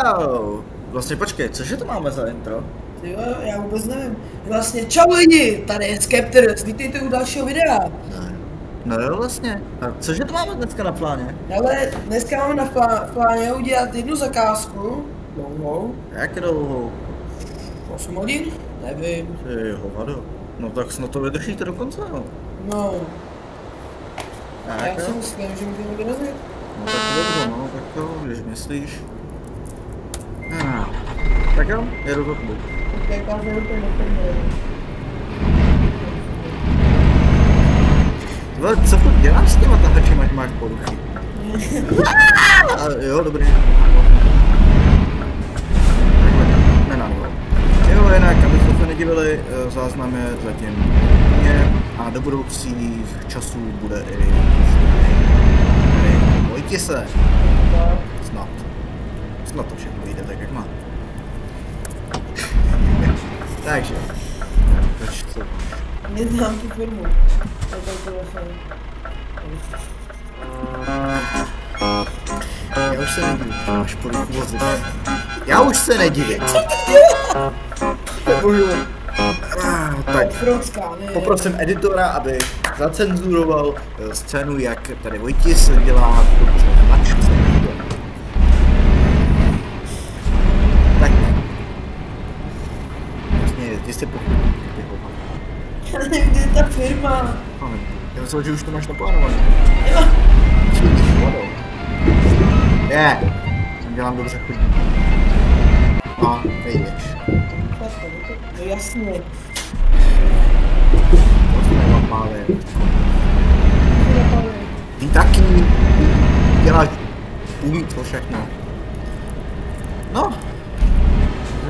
Čau! Vlastně počkej, cože to máme za intro? Jo, já vůbec nevím. Vlastně čau lidi, tady je Skepter, vítejte u dalšího videa. No jo vlastně, a cože to máme dneska na pláně? Ale dneska máme na pláně udělat jednu zakázku, dlouhou. Jak dlouhou? 8 hodin? Nevím. Ty hovado, no tak snad to vydržíte do konce, no. No. Tak, Já si myslím, že můžeme vyrazit. No tak dobře, no, tak jo, když myslíš. Tak jo, jedu do klubu. Tak každý úplně nefunguje. Co to děláš s těma tahačima, ať máš poruchy? Jo, dobrý. Takhle, nenadval. Jo, jinak, abyste se nedivili, záznam je zatím mě a do budoucích časů bude i bojte se. Snad to všechno vyjde tak, jak má. Takže, co? Neznám tu firmu. Já už se nedivím, že máš poruchu vozidla. Já už se nedivím. Tak, poprosím editora, aby zacenzuroval scénu, jak tady Vojtis dělá mačce. Tak. Vlastně, ty jste pochopil. Já nevím, kde je ta firma. Já myslel, že už to máš naplánované. Jo. Je, jsem dělám dobře chodí. No, nejdeš. No jasně. Ty taky děláš, umí to všechno. No,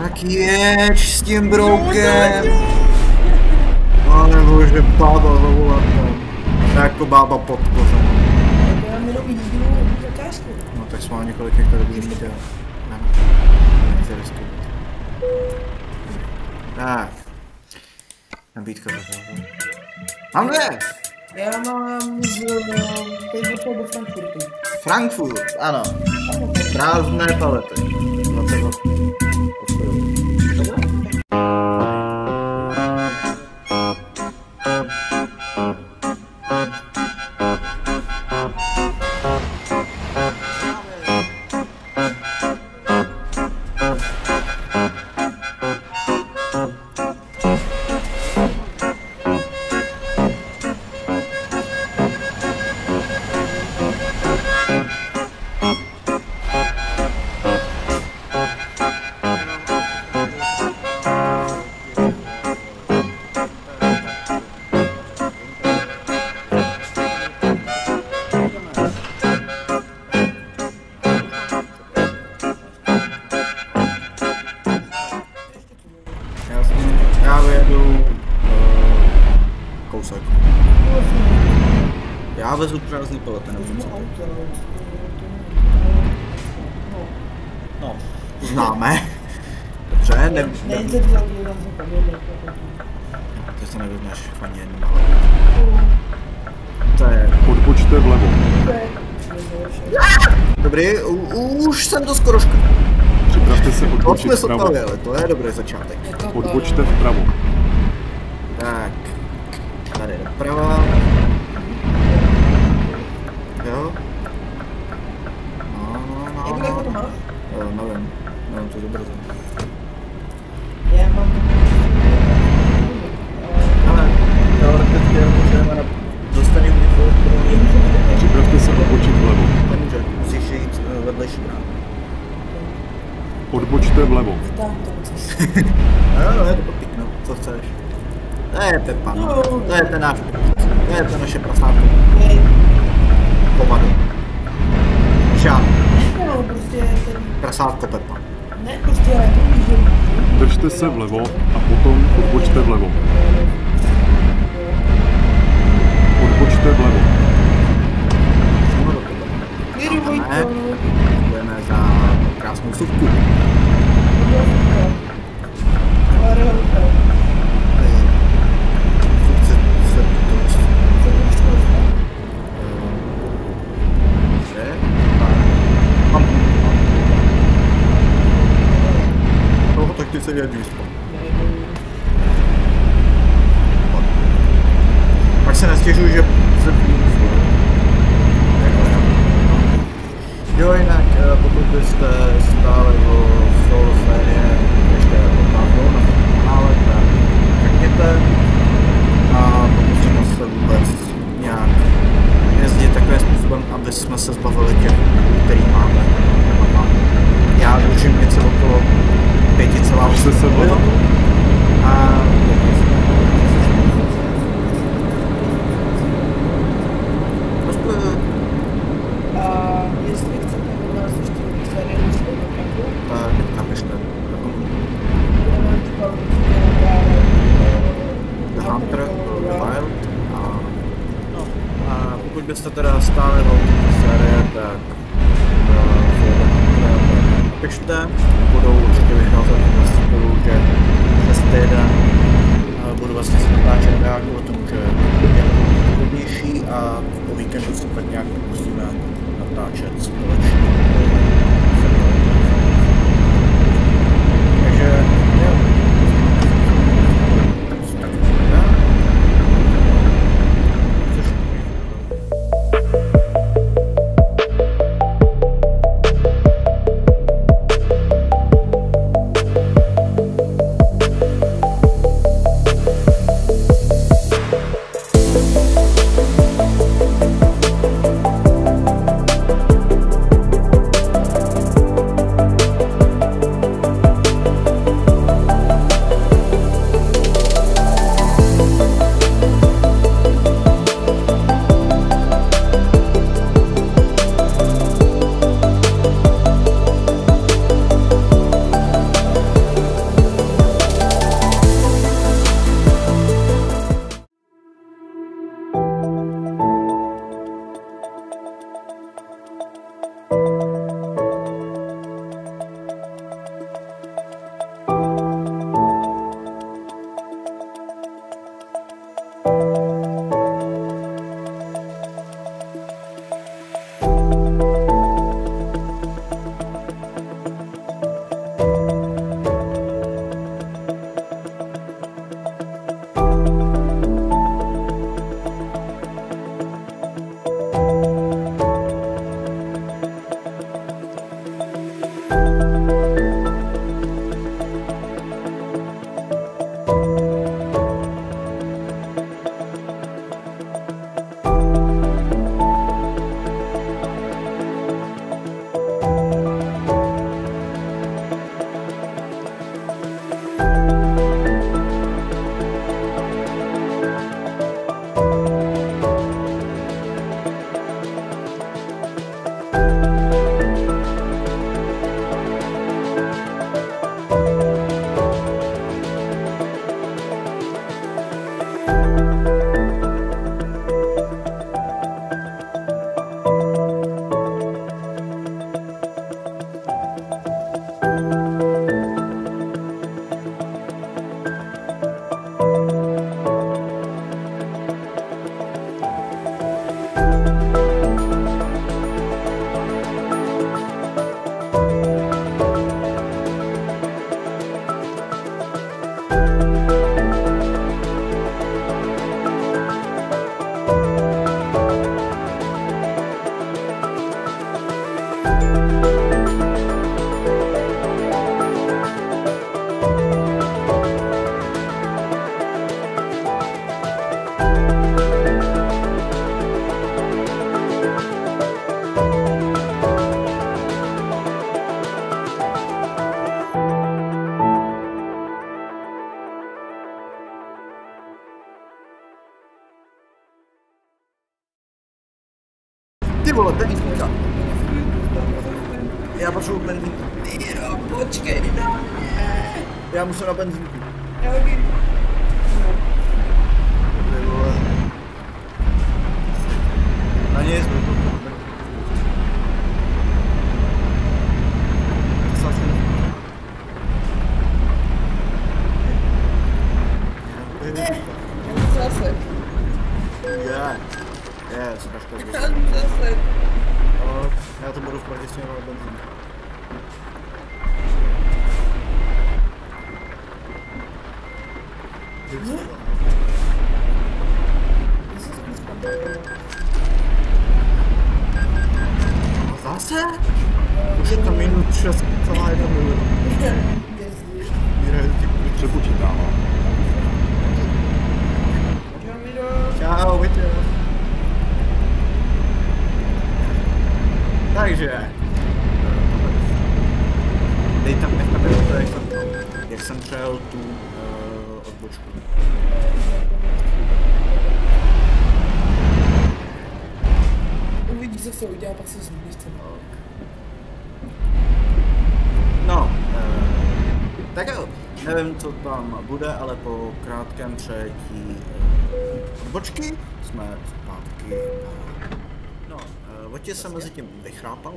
tak jeď s tím broukem. Ale bože, bába za volantem. Jako bába pod kozem. Já mám jenom jedinou zakázku. No tak jsme několik hektarů mít, jo. Nechci riskovat. Tak. Nabídka zahrává. Mám dvě! Já mám z Facebooku do Frankfurtu. Frankfurt, ano. Prázdné palety. 22. Já vedu kousek. Já vezu prázdný palety, nevím co. No, známe. Dobře, ty se nevyzneš ani jednu malou. To je... Odbočte vlevo. Dobrý, už jsem to skoro škol. Připravte se odbočit vpravo. Ale to je dobrý začátek. Odbočte vpravo. Tak, tady doprava. Jo. No. Jak dlouho to máš? Nevím to zobrazit. Já mám... Ale, teoreticky potřebujeme na dostaný úkol, Připravte se odbočit vlevo. nemůže, musíš jít vedlejší bránu. Odbočte vlevo. No, je to popíkno, co chceš. To je Pepa, no. To je ten náš Pepík. To je to naše prasátko. Hovado. Žád. No, prostě ten... Prasátko Pepa. Ne, prostě já to můžu. Držte se vlevo a potom odbočte vlevo. Odbočte vlevo. Jedu, Vojto. Děkujeme za krásnou suvku. nestěžuji, že se jo, jinak pokud byste stále o solo série ještě otázkou na kanále, tak řekněte a pokusíme se vůbec nějak jezdit takovým způsobem, aby jsme se zbavili těch, který máme. Já držím něco okolo 5,8 milionů a jestli chcete od nás ještě série tak napište. The Hunter, The Wild a pokud byste teda stále o série, tak napište, budou určitě vycházet na stylu, že přes týden budu vlastně si natáčet reáku o tom, že je to hodnější a po víkendu si tak nějak musíme natáčet společně. Takže jo. Ty vole, benzínka. Já potřebuji benzínku. Jo, počkej na mě. Já musím na benzínku. Já hodím. Ty vole. Na něj jsme to. Zase. Zase. Já to budu v Praze směrovat benzín. Čau, Vitě. Takže. Dej tam, nech tam to, jak jsem přejel tu odbočku. Uvidíš, co se udělá, pak se zmíníš co. No, tak jo, nevím, co tam bude, ale po krátkém přejetí odbočky jsme zpátky. No, Votě se mezi tím vychrápal,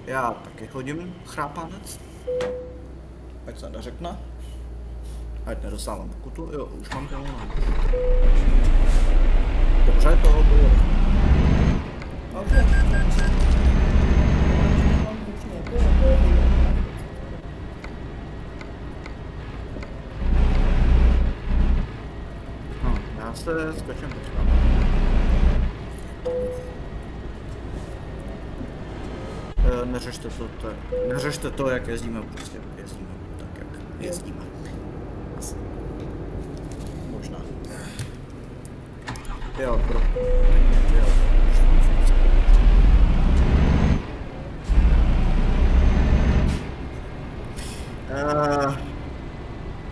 já taky chodím chrápanec, ať se neřekne, ať nedostávám pokutu, jo, už mám to. Dobře, toho bylo. Okay. No, já se skočím potřeba. Neřešte to, jak jezdíme, prostě jezdíme tak, jak jezdíme. Možná. Jo, jo.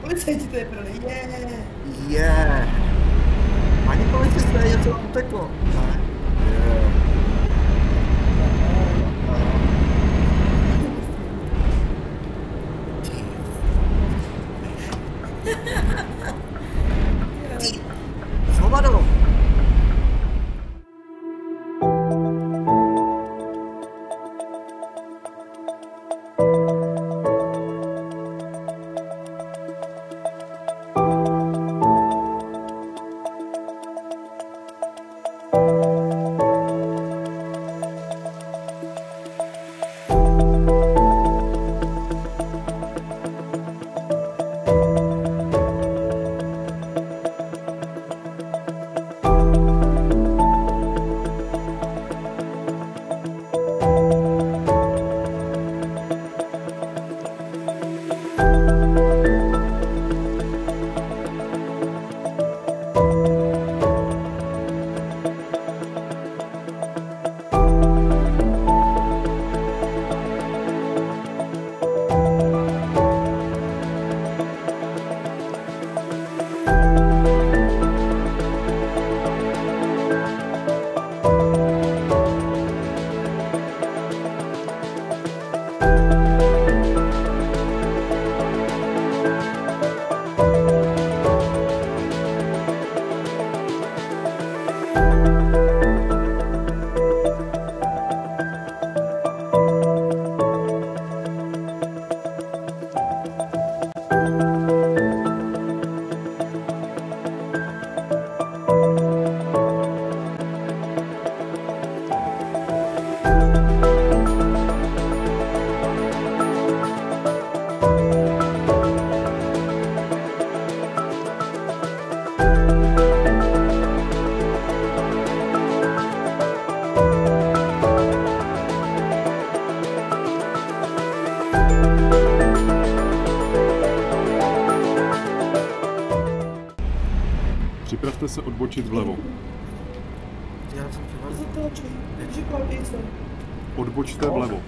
Policajti to je pro Ani policisté něco uteklo. Ne? Hovado! Připravte se odbočit vlevo. Já jsem Zatáčej, říkal něco. Odbočte vlevo.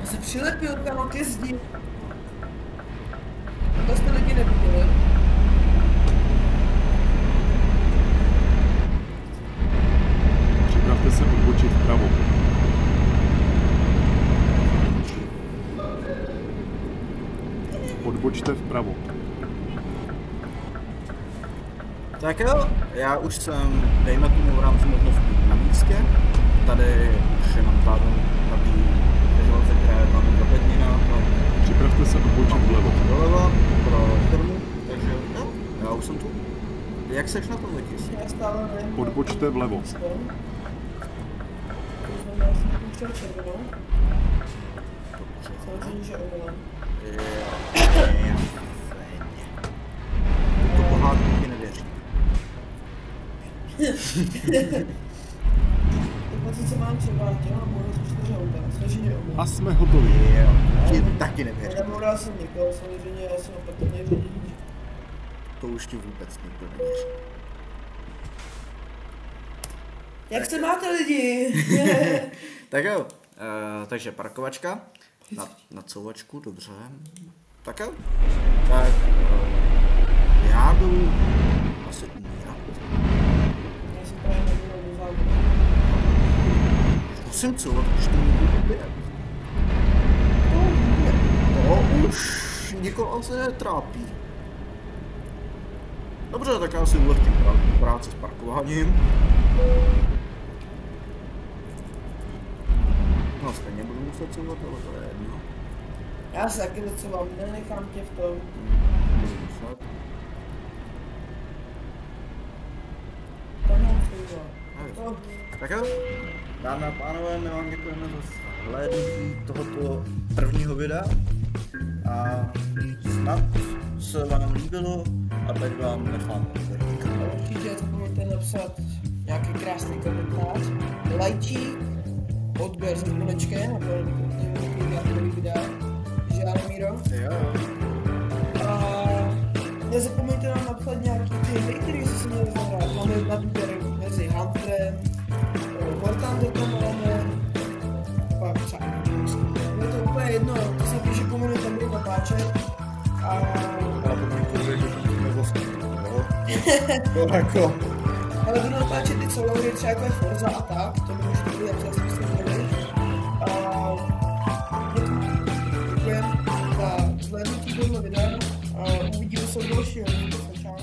Já se přilepil tam ke zdi. A to jste lidi neviděli. Připravte se odbočit vpravo. Odbočte vpravo. Tak jo, já už jsem, dejme tomu v rámci možností na místě. Tady už je mám pádem na té želce, která je tam zapletněná. Připravte se odbočit vlevo. Doleva pro firmu, takže jo, já už jsem tu. Jak seš na tom letis? Já stále nevím. Odbočte vlevo. To znamená, já jsem pouštěl červenou. Samozřejmě, že omylem. To pohádku ti nevěří. Teď se mám třeba těla, můžu za 4 auta, složeně omylem. A jsme hotovi. Jo, ti taky nevěří. Neboural jsem nikoho, samozřejmě, já jsem opatrně řidič. To už ti vůbec nikdo nevěří. Jak se máte lidi? Tak jo, takže parkovačka na couvačku, dobře. Tak jo, tak já jdu asi umírat. Já si právě nebudu do závodu. Musím couvat, když to můžu ubět. To už nikoho se netrápí. Dobře, tak já si ulehčím práci s parkováním. No stejně budu muset couvat, ale to je jedno. Já se taky docela nenechám tě v tom. Budu muset. To nemusím. Tak jo, dámy a pánové, my vám děkujeme za hlédnutí tohoto prvního videa a snad se vám líbilo a teď vám nechám Určitě zapomeňte napsat nějaký krásný komentář, lajčík, odběr se zvonečkem, nebo nějaký videa, Žármíro. Jo. A nezapomeňte nám napsat nějaký ty hry, které se měli zahrát. Máme na výběr mezi Hunterem, Warthunder tam máme, pak třeba je to úplně jedno, to se píše komunita, bude natáčet. A potom to je, že to nevostí, jo? To jako... ale budu natáčet ty solohry třeba jako je Forza a tak, to by můžete být jak se zkusili. A děkujem za zhlédnutí tohle videa a uvidíme se u dalšího. Čau.